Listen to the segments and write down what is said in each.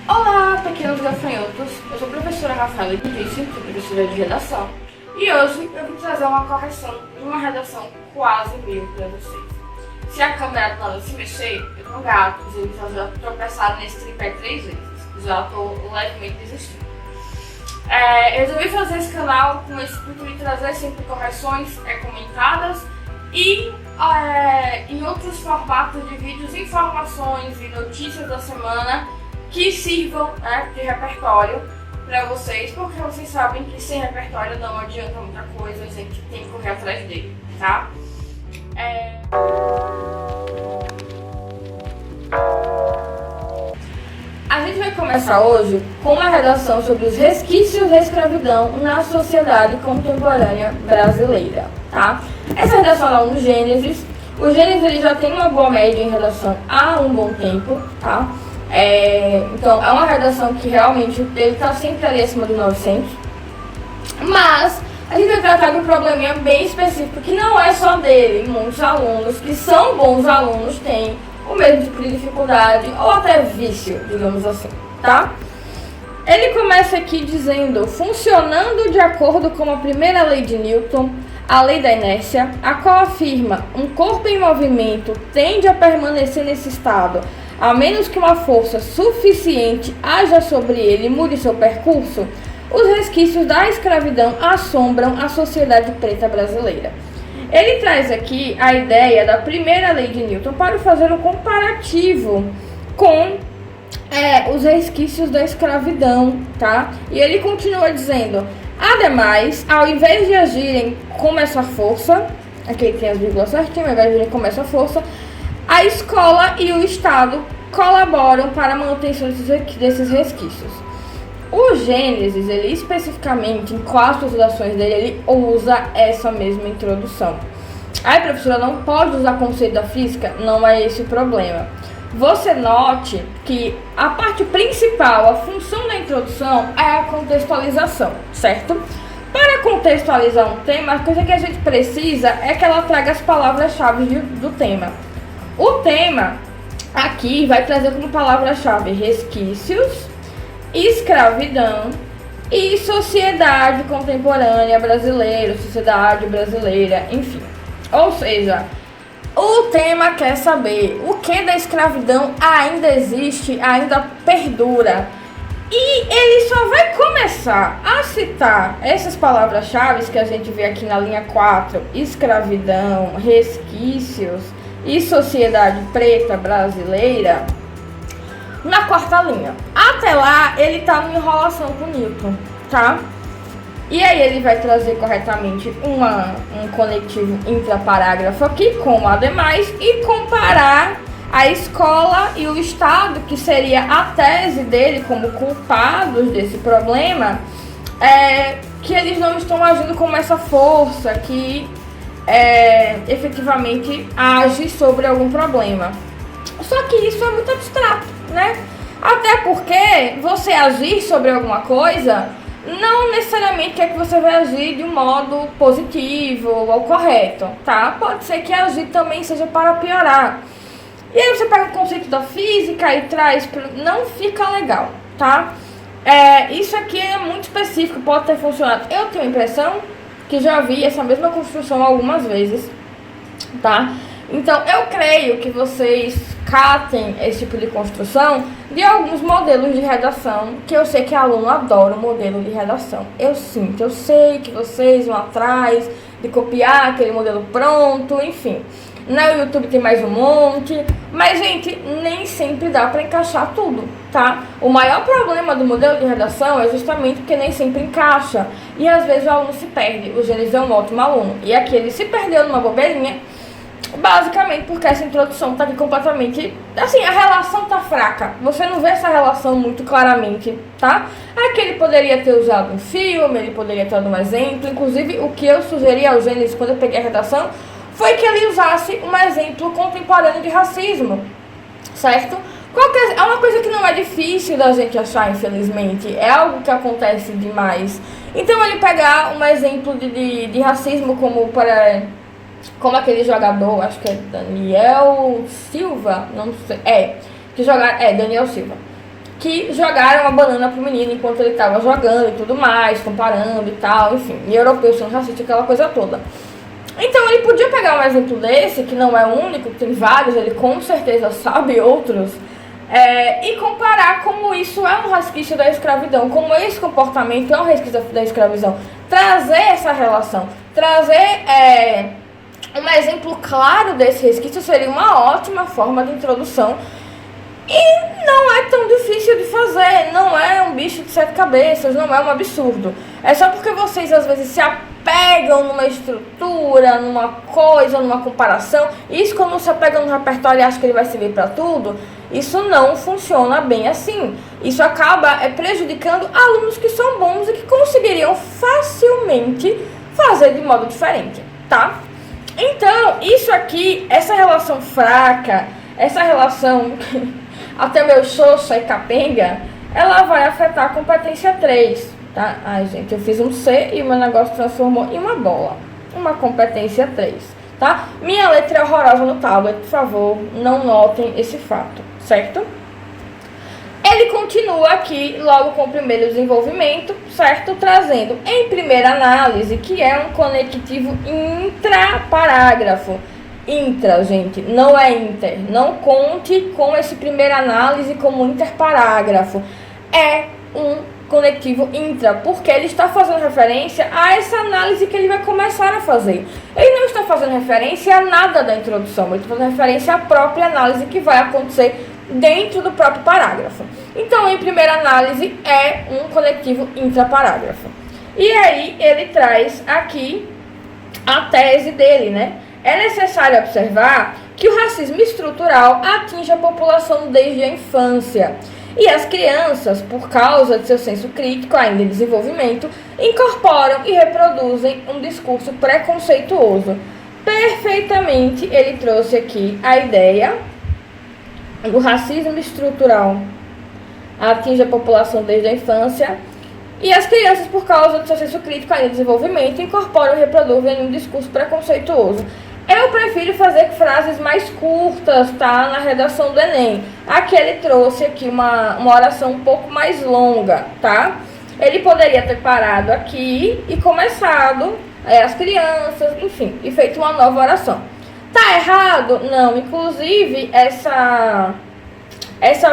Olá, pequenos gafanhotos! Eu sou a professora Rafaela Edilício, sou professora de redação, e hoje eu vim trazer uma correção de uma redação quase mil para vocês. Se a câmera não se mexer, eu tenho gatos e eles já tropeçaram nesse tripé 3 vezes. Já estou levemente desistindo. Eu resolvi fazer esse canal com esse intuito de trazer sempre correções comentadas e em outros formatos de vídeos, informações e notícias da semana que sirvam de repertório para vocês, porque vocês sabem que sem repertório não adianta muita coisa, a gente tem que correr atrás dele, tá? A gente vai começar hoje com uma redação sobre os resquícios da escravidão na sociedade contemporânea brasileira, tá? Essa redação é um Gênesis. O Gênesis ele já tem uma boa média em redação há um bom tempo, tá? Então é uma redação que realmente ele está sempre ali acima dos 900. Mas a gente vai tratar de um probleminha bem específico que não é só dele. Muitos alunos que são bons alunos têm o mesmo tipo de dificuldade ou até vício, digamos assim, tá? Ele começa aqui dizendo: funcionando de acordo com a primeira lei de Newton, a lei da inércia, a qual afirma um corpo em movimento tende a permanecer nesse estado, a menos que uma força suficiente haja sobre ele e mude seu percurso, os resquícios da escravidão assombram a sociedade preta brasileira. Ele traz aqui a ideia da primeira lei de Newton para fazer um comparativo com os resquícios da escravidão, tá? E ele continua dizendo: ademais, ao invés de agirem com essa força, aqui tem as vírgulas certinho, ao invés de agirem com essa força, a escola e o Estado colaboram para a manutenção desses resquícios. O Gênesis, ele especificamente, em 4 redações dele, ele usa essa mesma introdução. Aí, professora, não pode usar conceito da física? Não é esse o problema. Você note que a parte principal, a função da introdução é a contextualização, certo? Para contextualizar um tema, a coisa que a gente precisa é que ela traga as palavras-chave do tema. O tema aqui vai trazer como palavra-chave resquícios, escravidão e sociedade contemporânea brasileira, sociedade brasileira, enfim. Ou seja, o tema quer saber o que da escravidão ainda existe, ainda perdura. E ele só vai começar a citar essas palavras-chave que a gente vê aqui na linha 4, escravidão, resquícios e sociedade preta brasileira, na 4ª linha. Até lá, ele tá numa enrolação com Newton, tá? E aí ele vai trazer corretamente um conectivo intraparágrafo aqui, com ademais, e comparar a escola e o Estado, que seria a tese dele como culpados desse problema, que eles não estão agindo como essa força que efetivamente age sobre algum problema. Só que isso é muito abstrato, né? Até porque você agir sobre alguma coisa não necessariamente quer que você vai agir de um modo positivo ou correto, tá? Pode ser que agir também seja para piorar. E aí você pega o conceito da física e traz, não fica legal, tá? Isso aqui é muito específico, pode ter funcionado. Eu tenho a impressão que já vi essa mesma construção algumas vezes, tá? Então, eu creio que vocês catem esse tipo de construção de alguns modelos de redação, que eu sei que aluno adora o modelo de redação. Eu sei que vocês vão atrás de copiar aquele modelo pronto, enfim. No YouTube tem mais um monte, mas, gente, nem sempre dá para encaixar tudo, tá? O maior problema do modelo de redação é justamente porque nem sempre encaixa, e às vezes o aluno se perde. O Gênesis é um ótimo aluno, e aqui ele se perdeu numa bobeirinha, basicamente porque essa introdução tá aqui completamente... Assim, a relação tá fraca. Você não vê essa relação muito claramente, tá? Aqui ele poderia ter usado um filme, ele poderia ter dado um exemplo. Inclusive, o que eu sugeri ao Gênesis quando eu peguei a redação foi que ele usasse um exemplo contemporâneo de racismo, certo? É uma coisa que não é difícil da gente achar, infelizmente. É algo que acontece demais. Então, ele pegar um exemplo de racismo como aquele jogador, acho que é Daniel Silva, não sei, Daniel Silva. que jogaram a banana pro menino enquanto ele estava jogando e tudo mais, comparando e tal, enfim, e europeus são racistas, aquela coisa toda. Então ele podia pegar um exemplo desse, que não é o único, tem vários, ele com certeza sabe outros, e comparar como isso é um resquício da escravidão, como esse comportamento é um resquício da escravidão. Trazer essa relação, trazer um exemplo claro desse resquício seria uma ótima forma de introdução. E não é tão difícil de fazer, não é um bicho de 7 cabeças, não é um absurdo. É só porque vocês às vezes se apegam numa estrutura, numa coisa, numa comparação. Isso quando se apega no repertório e acha que ele vai servir para tudo, isso não funciona bem assim. Isso acaba prejudicando alunos que são bons e que conseguiriam facilmente fazer de modo diferente, tá? Então, isso aqui, essa relação fraca, essa relação até meu xoxa e capenga, ela vai afetar a competência 3, tá? Ai, gente, eu fiz um C e o meu negócio transformou em uma bola. Uma competência 3, tá? Minha letra é horrorosa no tablet, por favor, não notem esse fato, certo? Ele continua aqui logo com o primeiro desenvolvimento, certo? Trazendo em primeira análise, que é um conectivo intraparágrafo. Intra, gente, não é inter. Não conte com esse primeira análise como interparágrafo. É um conectivo intra, porque ele está fazendo referência a essa análise que ele vai começar a fazer. Ele não está fazendo referência a nada da introdução, ele está fazendo referência à própria análise que vai acontecer dentro do próprio parágrafo. Então, em primeira análise, é um conectivo intraparágrafo. E aí, ele traz aqui a tese dele, né? É necessário observar que o racismo estrutural atinge a população desde a infância. E as crianças, por causa de seu senso crítico ainda em desenvolvimento, incorporam e reproduzem um discurso preconceituoso. Perfeitamente, ele trouxe aqui a ideia do racismo estrutural atinge a população desde a infância. E as crianças, por causa do seu senso crítico ainda em desenvolvimento, incorporam e reproduzem um discurso preconceituoso. Eu prefiro fazer frases mais curtas, tá? Na redação do Enem. Aqui ele trouxe aqui uma oração um pouco mais longa, tá? Ele poderia ter parado aqui e começado as crianças, enfim, e feito uma nova oração. Tá errado? Não. Inclusive, essa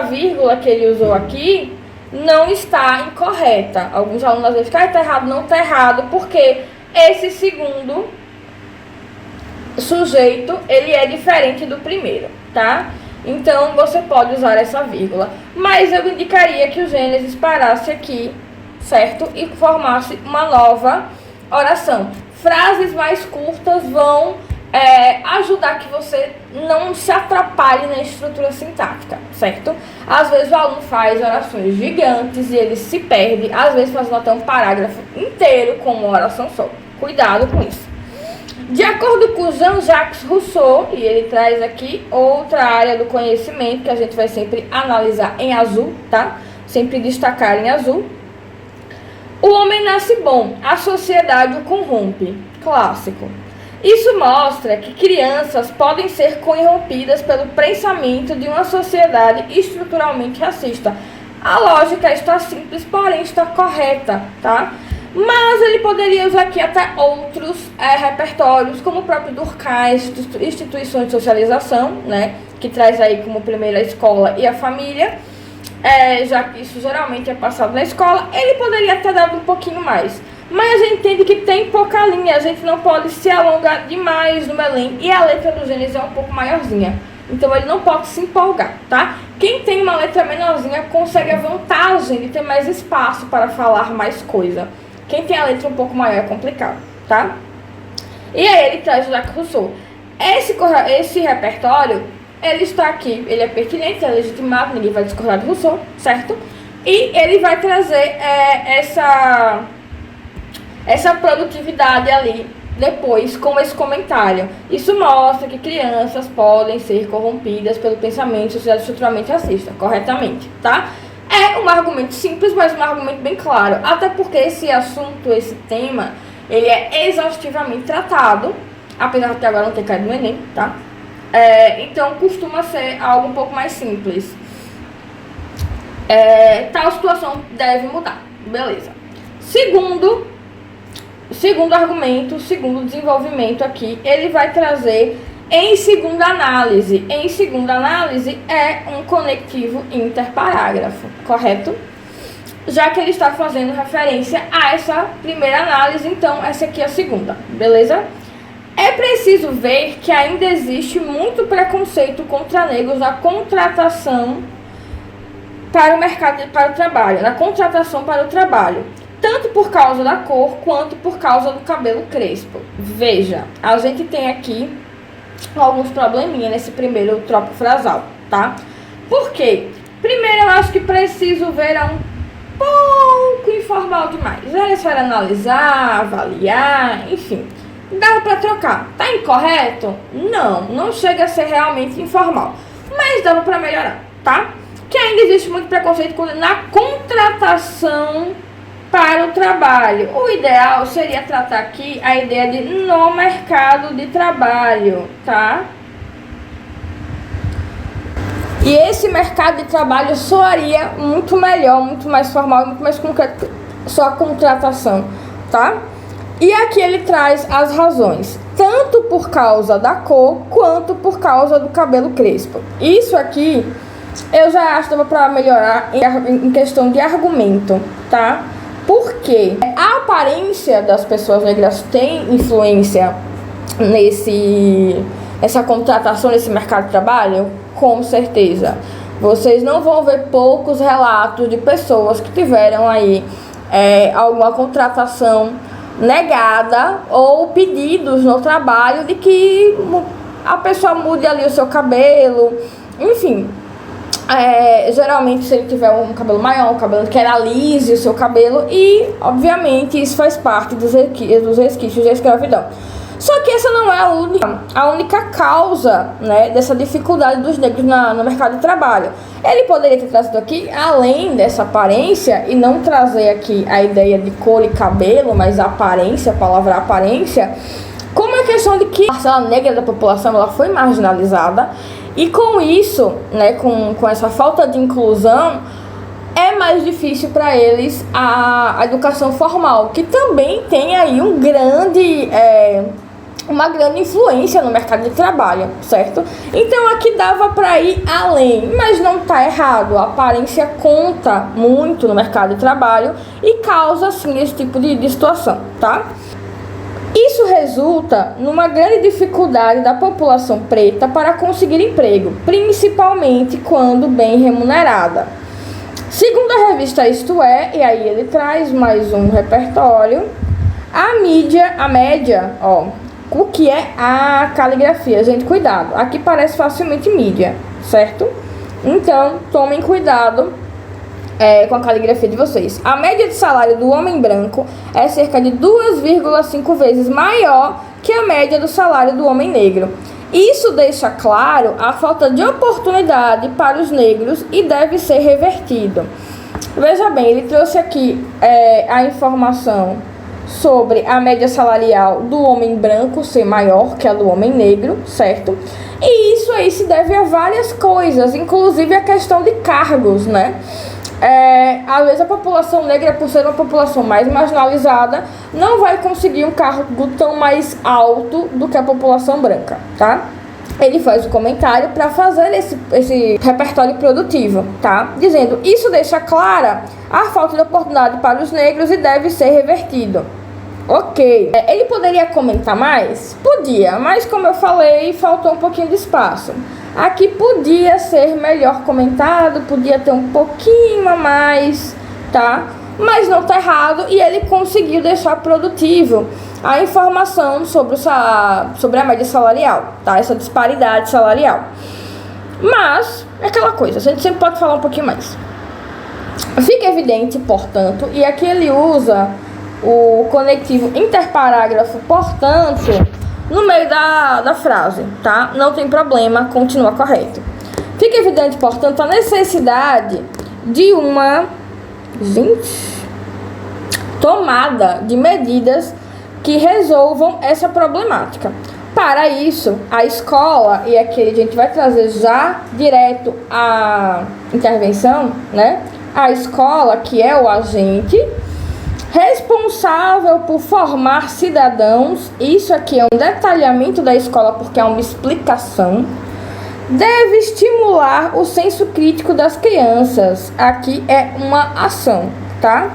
vírgula que ele usou aqui não está incorreta. Alguns alunos às vezes ficam, tá errado, não tá errado, porque esse segundo sujeito, ele é diferente do primeiro, tá? Então, você pode usar essa vírgula. Mas eu indicaria que o Gênesis parasse aqui, certo? E formasse uma nova oração. Frases mais curtas vão ajudar que você não se atrapalhe na estrutura sintática, certo? Às vezes o aluno faz orações gigantes e ele se perde, às vezes fazendo até um parágrafo inteiro com uma oração só. Cuidado com isso. De acordo com Jean-Jacques Rousseau, e ele traz aqui outra área do conhecimento que a gente vai sempre analisar em azul, tá? Sempre destacar em azul. O homem nasce bom, a sociedade o corrompe. Clássico. Isso mostra que crianças podem ser corrompidas pelo pensamento de uma sociedade estruturalmente racista. A lógica está simples, porém está correta, tá? Mas ele poderia usar aqui até outros repertórios, como o próprio Durkheim, instituições de socialização, né? Que traz aí como primeira a escola e a família. Já que isso geralmente é passado na escola, ele poderia ter dado um pouquinho mais. Mas a gente entende que tem pouca linha, a gente não pode se alongar demais no Belém. E a letra do Gênesis é um pouco maiorzinha, então ele não pode se empolgar, tá? Quem tem uma letra menorzinha consegue a vantagem de ter mais espaço para falar mais coisa. Quem tem a letra um pouco maior é complicado, tá? E aí ele traz o Jacques Rousseau. Esse repertório, ele está aqui, ele é pertinente, é legitimado, ninguém vai discordar de Rousseau, certo? E ele vai trazer essa produtividade ali depois com esse comentário. Isso mostra que crianças podem ser corrompidas pelo pensamento social estruturalmente racista, corretamente, tá? É um argumento simples, mas um argumento bem claro. Até porque esse assunto, esse tema, ele é exaustivamente tratado, apesar de até agora não ter caído no Enem, tá? Então costuma ser algo um pouco mais simples. tal situação deve mudar. Beleza. Segundo argumento, segundo desenvolvimento aqui, ele vai trazer em segunda análise. Em segunda análise é um conectivo interparágrafo, correto? Já que ele está fazendo referência a essa primeira análise, então essa aqui é a segunda, beleza? É preciso ver que ainda existe muito preconceito contra negros na contratação para o mercado, para o trabalho, na contratação para o trabalho, tanto por causa da cor quanto por causa do cabelo crespo. Veja, a gente tem aqui alguns probleminha nesse primeiro trópico frasal, tá? Por quê? Primeiro, eu acho que preciso ver um pouco informal demais. É necessário analisar, avaliar, enfim. Dá pra trocar. Tá incorreto? Não chega a ser realmente informal. Mas dá pra melhorar, tá? Que ainda existe muito preconceito na contratação para o trabalho. O ideal seria tratar aqui a ideia de no mercado de trabalho, tá? E esse mercado de trabalho soaria muito melhor, muito mais formal, muito mais concreto, só a contratação, tá? E aqui ele traz as razões, tanto por causa da cor, quanto por causa do cabelo crespo. Isso aqui, eu já acho que dava para melhorar em questão de argumento, tá? Porque a aparência das pessoas negras tem influência nessa contratação, nesse mercado de trabalho? Com certeza. Vocês não vão ver poucos relatos de pessoas que tiveram aí alguma contratação negada ou pedidos no trabalho de que a pessoa mude ali o seu cabelo, enfim. Geralmente, se ele tiver um cabelo maior, um cabelo que alise o seu cabelo, e obviamente isso faz parte dos resquícios da escravidão. Só que essa não é a única causa, né, dessa dificuldade dos negros no mercado de trabalho. Ele poderia ter trazido aqui, além dessa aparência, e não trazer aqui a ideia de cor e cabelo, mas a aparência, a palavra aparência, como a questão de que a parcela negra da população ela foi marginalizada, e com isso, né, com essa falta de inclusão, é mais difícil para eles a educação formal, que também tem aí uma grande influência no mercado de trabalho, certo? Então aqui dava para ir além, mas não tá errado. A aparência conta muito no mercado de trabalho e causa sim esse tipo de situação, tá? Isso resulta numa grande dificuldade da população preta para conseguir emprego, principalmente quando bem remunerada. Segundo a revista Isto É, e aí ele traz mais um repertório, a média, o que é a caligrafia? Gente, cuidado, aqui parece facilmente mídia, certo? Então, tomem cuidado com a caligrafia de vocês. A média de salário do homem branco é cerca de 2,5 vezes maior que a média do salário do homem negro. Isso deixa claro a falta de oportunidade para os negros e deve ser revertido. Veja bem, ele trouxe aqui a informação sobre a média salarial do homem branco ser maior que a do homem negro, certo? E isso aí se deve a várias coisas, inclusive a questão de cargos, né? Às vezes a população negra, por ser uma população mais marginalizada, não vai conseguir um cargo tão mais alto do que a população branca, tá? Ele faz o comentário para fazer esse repertório produtivo, tá? Dizendo, isso deixa clara a falta de oportunidade para os negros e deve ser revertido. Ok. Ele poderia comentar mais? Podia, mas como eu falei, faltou um pouquinho de espaço. Aqui podia ser melhor comentado, podia ter um pouquinho a mais, tá? Mas não tá errado e ele conseguiu deixar produtivo a informação sobre a média salarial, tá? Essa disparidade salarial. Mas, é aquela coisa, a gente sempre pode falar um pouquinho mais. Fica evidente, portanto, e aqui ele usa o conectivo interparágrafo, portanto, no meio da frase, tá? Não tem problema, continua correto. Fica evidente, portanto, a necessidade de uma tomada de medidas que resolvam essa problemática. Para isso, a escola, e aqui a gente vai trazer já direto a intervenção, né? A escola, que é o agente responsável por formar cidadãos, isso aqui é um detalhamento da escola porque é uma explicação, deve estimular o senso crítico das crianças, aqui é uma ação, tá?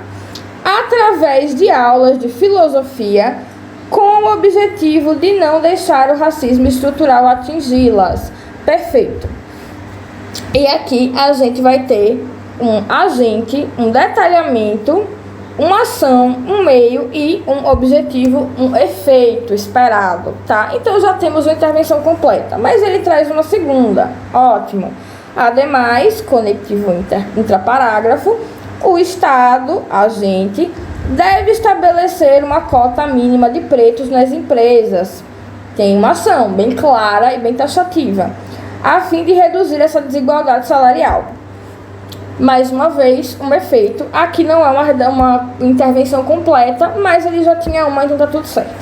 Através de aulas de filosofia, com o objetivo de não deixar o racismo estrutural atingi-las. Perfeito. E aqui a gente vai ter um agente, um detalhamento, uma ação, um meio e um objetivo, um efeito esperado, tá? Então já temos uma intervenção completa, mas ele traz uma segunda. Ótimo. Ademais, conectivo intraparágrafo, o Estado, agente, deve estabelecer uma cota mínima de pretos nas empresas. Tem uma ação bem clara e bem taxativa, a fim de reduzir essa desigualdade salarial. Mais uma vez, um efeito. Aqui não é uma intervenção completa, mas ele já tinha uma, então tá tudo certo.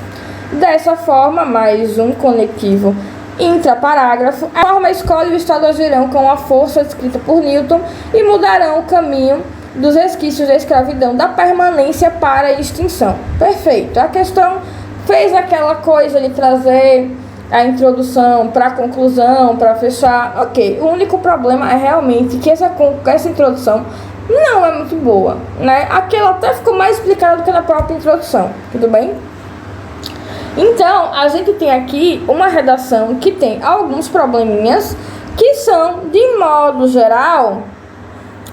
Dessa forma, mais um conectivo intraparágrafo. A forma escola e o Estado agirão com a força descrita por Newton e mudarão o caminho dos resquícios da escravidão, da permanência para a extinção. Perfeito. A questão fez aquela coisa de trazer a introdução para a conclusão, para fechar. Ok. O único problema é realmente que essa introdução não é muito boa, né? Aquilo até ficou mais explicado do que na própria introdução. Tudo bem? Então, a gente tem aqui uma redação que tem alguns probleminhas que são, de modo geral,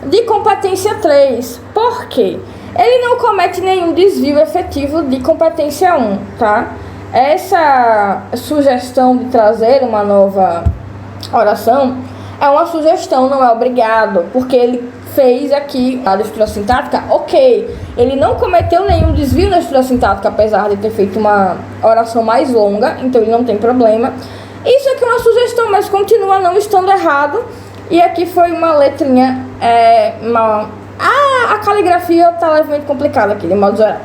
de competência 3. Por quê? Ele não comete nenhum desvio efetivo de competência 1, tá? Essa sugestão de trazer uma nova oração é uma sugestão, não é obrigado, porque ele fez aqui a estrutura sintática, ok. Ele não cometeu nenhum desvio na estrutura sintática, apesar de ter feito uma oração mais longa, então ele não tem problema. Isso aqui é uma sugestão, mas continua não estando errado. E aqui foi uma letrinha, a caligrafia tá levemente complicada aqui, de modo geral,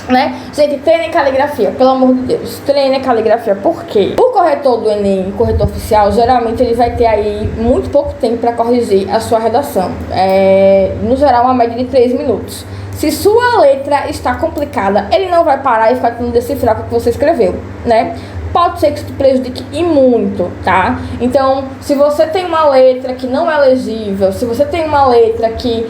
né? Gente, treinem caligrafia, pelo amor de Deus. Treinem caligrafia, por quê? O corretor do Enem, o corretor oficial, geralmente ele vai ter aí muito pouco tempo para corrigir a sua redação. No geral, uma média de 3 minutos. Se sua letra está complicada, ele não vai parar e ficar tentando decifrar o que você escreveu, né? Pode ser que isso te prejudique e muito, tá? Então, se você tem uma letra que não é legível, se você tem uma letra que,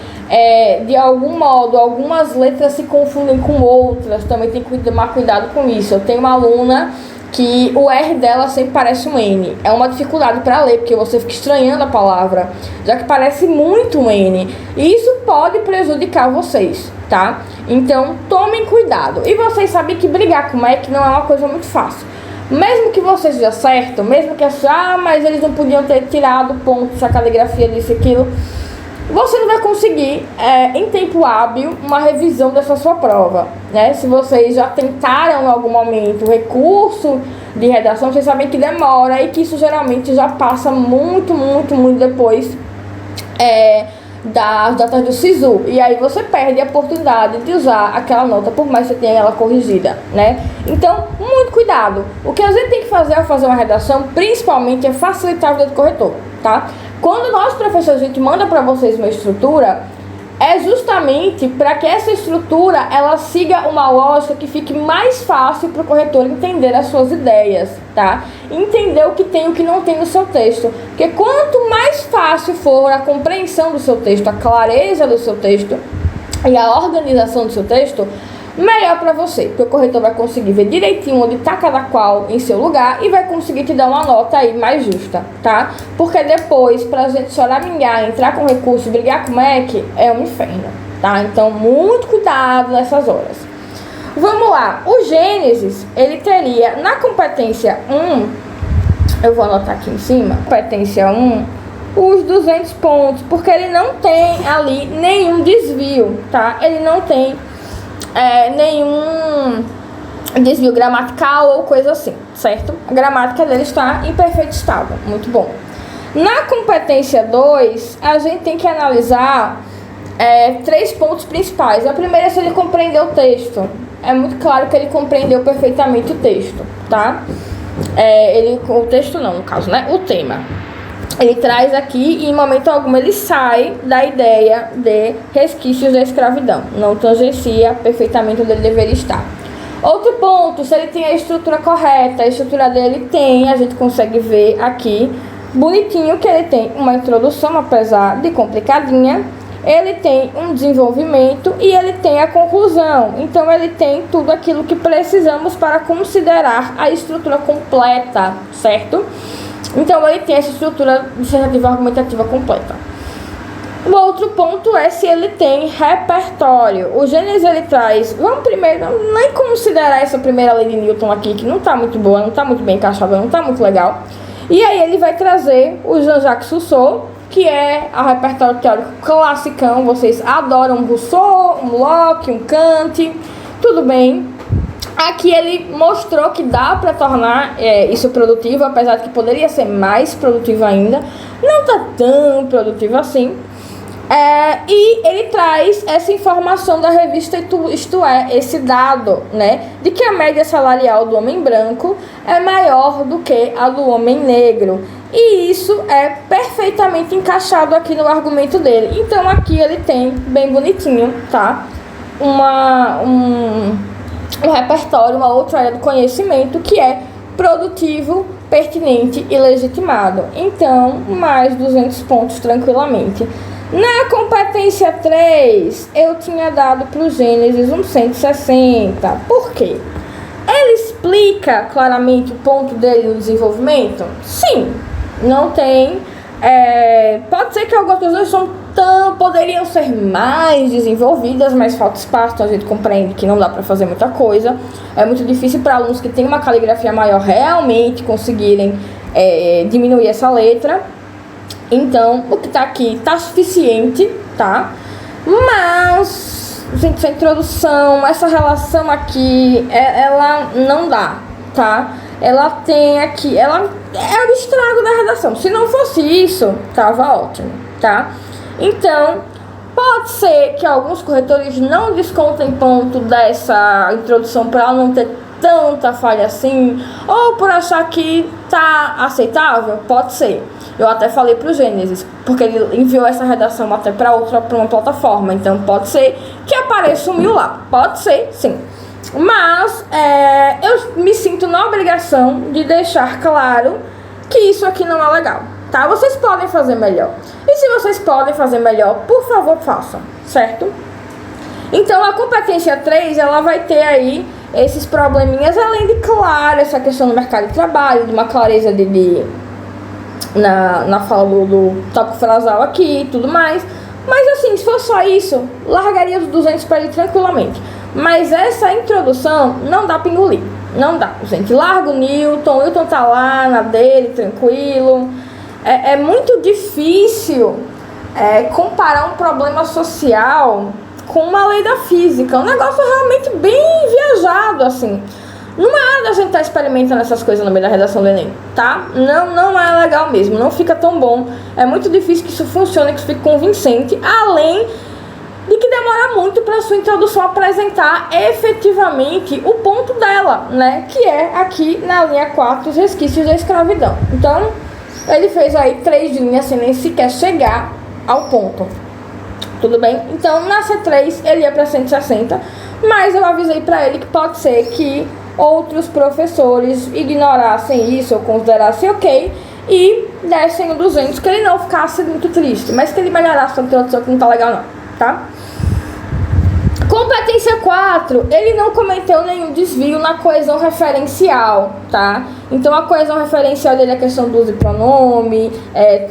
de algum modo, algumas letras se confundem com outras, também tem que tomar cuidado com isso. Eu tenho uma aluna que o R dela sempre parece um N. É uma dificuldade para ler, porque você fica estranhando a palavra, já que parece muito um N. E isso pode prejudicar vocês, tá? Então, tomem cuidado. E vocês sabem que brigar com o MEC não é uma coisa muito fácil. Mesmo que você seja certo, mesmo que mas eles não podiam ter tirado ponto se a caligrafia disse aquilo, você não vai conseguir, em tempo hábil, uma revisão dessa sua prova, né? Se vocês já tentaram em algum momento o recurso de redação, vocês sabem que demora e que isso geralmente já passa muito depois das datas do SISU, e aí você perde a oportunidade de usar aquela nota, por mais que você tenha ela corrigida, né? Então, muito cuidado. O que a gente tem que fazer ao fazer uma redação, principalmente, é facilitar a vida do corretor, tá? Quando nós, professores, a gente manda para vocês uma estrutura, é justamente para que essa estrutura ela siga uma lógica que fique mais fácil para o corretor entender as suas ideias, tá? Entender o que tem e o que não tem no seu texto. Porque quanto mais fácil for a compreensão do seu texto, a clareza do seu texto e a organização do seu texto, melhor para você, porque o corretor vai conseguir ver direitinho onde está cada qual em seu lugar e vai conseguir te dar uma nota aí mais justa, tá? Porque depois, pra gente choramingar, entrar com recurso, brigar com o MEC, é um inferno, tá? Então, muito cuidado nessas horas. Vamos lá, o Gênesis, ele teria, na competência 1, eu vou anotar aqui em cima, competência 1, os 200 pontos, porque ele não tem ali nenhum desvio, tá? Ele não tem nenhum desvio gramatical ou coisa assim, certo? A gramática dele está em perfeito estado, muito bom. Na competência 2, a gente tem que analisar 3 pontos principais. A primeira é se ele compreendeu o texto. É muito claro que ele compreendeu perfeitamente o texto, tá? o texto não, no caso, né? O tema. Ele traz aqui e em momento algum ele sai da ideia de resquícios da escravidão. Não tangencia perfeitamente onde ele deveria estar. Outro ponto, se ele tem a estrutura correta, a estrutura dele tem, a gente consegue ver aqui, bonitinho, que ele tem uma introdução, apesar de complicadinha, ele tem um desenvolvimento e ele tem a conclusão. Então ele tem tudo aquilo que precisamos para considerar a estrutura completa, certo? Então ele tem essa estrutura dissertativa argumentativa completa. O outro ponto é se ele tem repertório. O Gênesis ele traz, vamos primeiro nem considerar essa primeira lei de Newton aqui, que não está muito boa, não está muito bem encaixada, não está muito legal. E aí ele vai trazer o Jean-Jacques Rousseau, que é a repertório teórico classicão. Vocês adoram um Rousseau, um Locke, um Kant, tudo bem. Aqui ele mostrou que dá para tornar isso produtivo, apesar de que poderia ser mais produtivo ainda. Não está tão produtivo assim. E ele traz essa informação da revista, isto é, esse dado, né, de que a média salarial do homem branco é maior do que a do homem negro. E isso é perfeitamente encaixado aqui no argumento dele. Então aqui ele tem, bem bonitinho, tá? Um repertório, uma outra área do conhecimento que é produtivo, pertinente e legitimado. Então, mais 200 pontos tranquilamente. Na competência 3, eu tinha dado para o Gênesis um 160. Por quê? Ele explica claramente o ponto dele no desenvolvimento? Sim, não tem. Pode ser que algumas coisas poderiam ser mais desenvolvidas, mas falta espaço, então a gente compreende que não dá para fazer muita coisa. É muito difícil para alunos que têm uma caligrafia maior realmente conseguirem diminuir essa letra. Então, o que está aqui está suficiente, tá? Mas, gente, essa introdução, essa relação aqui, ela não dá, tá? Ela tem aqui, ela é o estrago da redação. Se não fosse isso, tava ótimo, tá? Então, pode ser que alguns corretores não descontem ponto dessa introdução para ela não ter tanta falha assim, ou por achar que tá aceitável, pode ser. Eu até falei pro Gênesis, porque ele enviou essa redação até para uma plataforma, então pode ser que apareça um 1000 lá, pode ser, sim. Mas eu me sinto na obrigação de deixar claro que isso aqui não é legal, tá? Vocês podem fazer melhor. E se vocês podem fazer melhor, por favor, façam, certo? Então, a competência 3, ela vai ter aí esses probleminhas, além de, claro, essa questão do mercado de trabalho, de uma clareza na fala do tópico frasal aqui e tudo mais. Mas, assim, se for só isso, largaria os 200 para ele tranquilamente. Mas essa introdução não dá pra engolir. Não dá, gente. Larga o Newton tá lá na dele, tranquilo. É muito difícil comparar um problema social com uma lei da física. É um negócio realmente bem viajado, assim. Não é hora da gente estar experimentando essas coisas no meio da redação do Enem, tá? Não é legal mesmo, não fica tão bom. É muito difícil que isso funcione, que isso fique convincente, além de que demora muito para a sua introdução apresentar efetivamente o ponto dela, né? Que é aqui na linha 4, os resquícios da escravidão. Então, ele fez aí 3 linhas sem nem sequer chegar ao ponto. Tudo bem? Então, na C3, ele ia para 160, mas eu avisei para ele que pode ser que outros professores ignorassem isso ou considerassem ok e dessem o 200, que ele não ficasse muito triste, mas que ele melhorasse a introdução, que não tá legal não, tá? Competência 4, ele não cometeu nenhum desvio na coesão referencial, tá? Então a coesão referencial dele é a questão do uso de pronome,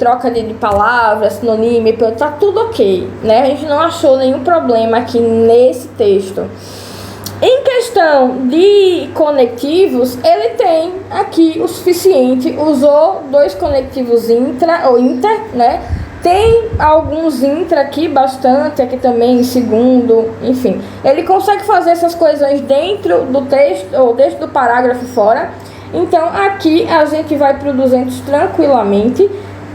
troca de palavras, sinônimo, tá tudo ok, né? A gente não achou nenhum problema aqui nesse texto. Em questão de conectivos, ele tem aqui o suficiente, usou 2 conectivos intra ou inter, né? Tem alguns intra aqui, bastante, aqui também em segundo, enfim. Ele consegue fazer essas coisas dentro do texto, ou dentro do parágrafo fora. Então, aqui a gente vai para o 200 tranquilamente.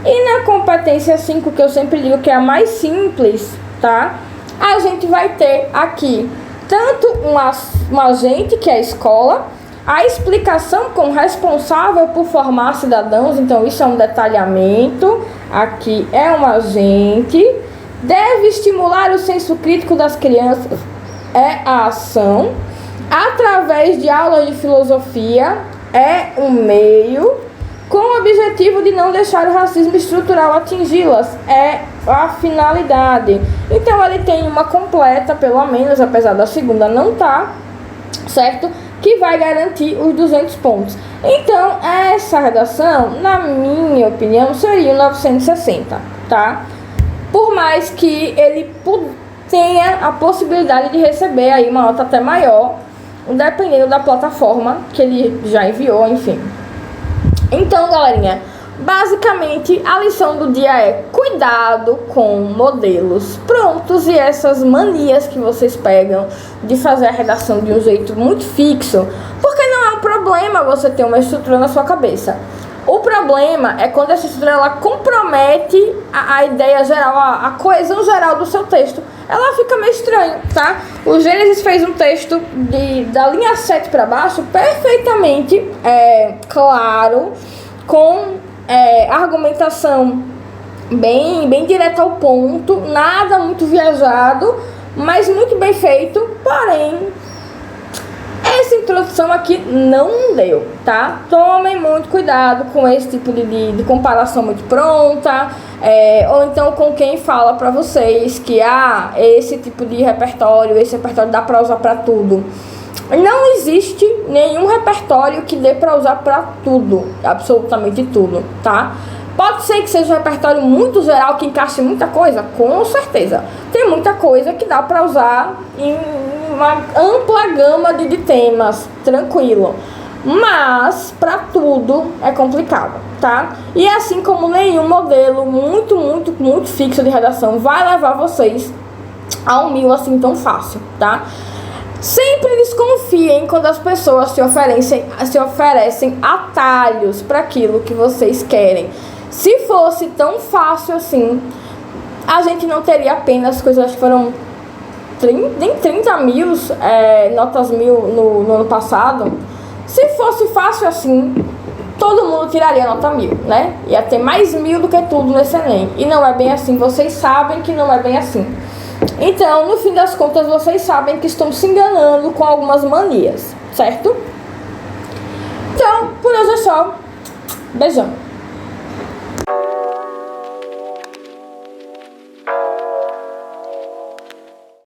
E na competência 5, que eu sempre digo que é a mais simples, tá? A gente vai ter aqui tanto um agente, que é a escola, A explicação como responsável por formar cidadãos, então isso é um detalhamento, aqui é um agente, deve estimular o senso crítico das crianças, é a ação, através de aulas de filosofia, é um meio, com o objetivo de não deixar o racismo estrutural atingi-las, é a finalidade. Então ele tem uma completa, pelo menos, apesar da segunda não tá, certo? Que vai garantir os 200 pontos. Então, essa redação, na minha opinião, seria 960, tá? Por mais que ele tenha a possibilidade de receber aí uma nota até maior, dependendo da plataforma que ele já enviou, enfim. Então, galerinha, basicamente a lição do dia é cuidado com modelos prontos e essas manias que vocês pegam de fazer a redação de um jeito muito fixo, porque não é um problema você ter uma estrutura na sua cabeça. O problema é quando essa estrutura ela compromete a ideia geral, a coesão geral do seu texto. Ela fica meio estranha, tá? O Gênesis fez um texto da linha 7 para baixo perfeitamente claro, com argumentação bem direta ao ponto, nada muito viajado, mas muito bem feito, porém essa introdução aqui não deu, tá? Tomem muito cuidado com esse tipo de comparação muito pronta, ou então com quem fala pra vocês que esse tipo de repertório, esse repertório dá pra usar pra tudo. Não existe nenhum repertório que dê pra usar pra tudo, absolutamente tudo, tá? Pode ser que seja um repertório muito geral, que encaixe muita coisa, com certeza. Tem muita coisa que dá pra usar em uma ampla gama de temas, tranquilo. Mas, pra tudo, é complicado, tá? E assim como nenhum modelo muito fixo de redação vai levar vocês a 1000 assim tão fácil, tá? Sempre desconfiem quando as pessoas se oferecem atalhos para aquilo que vocês querem. Se fosse tão fácil assim, a gente não teria apenas coisas, acho que foram 30 mil, notas 1000 no ano passado. Se fosse fácil assim, todo mundo tiraria nota 1000, né? Ia ter mais 1000 do que tudo nesse Enem. E não é bem assim, vocês sabem que não é bem assim. Então, no fim das contas, vocês sabem que estão se enganando com algumas manias, certo? Então, por hoje é só. Beijão.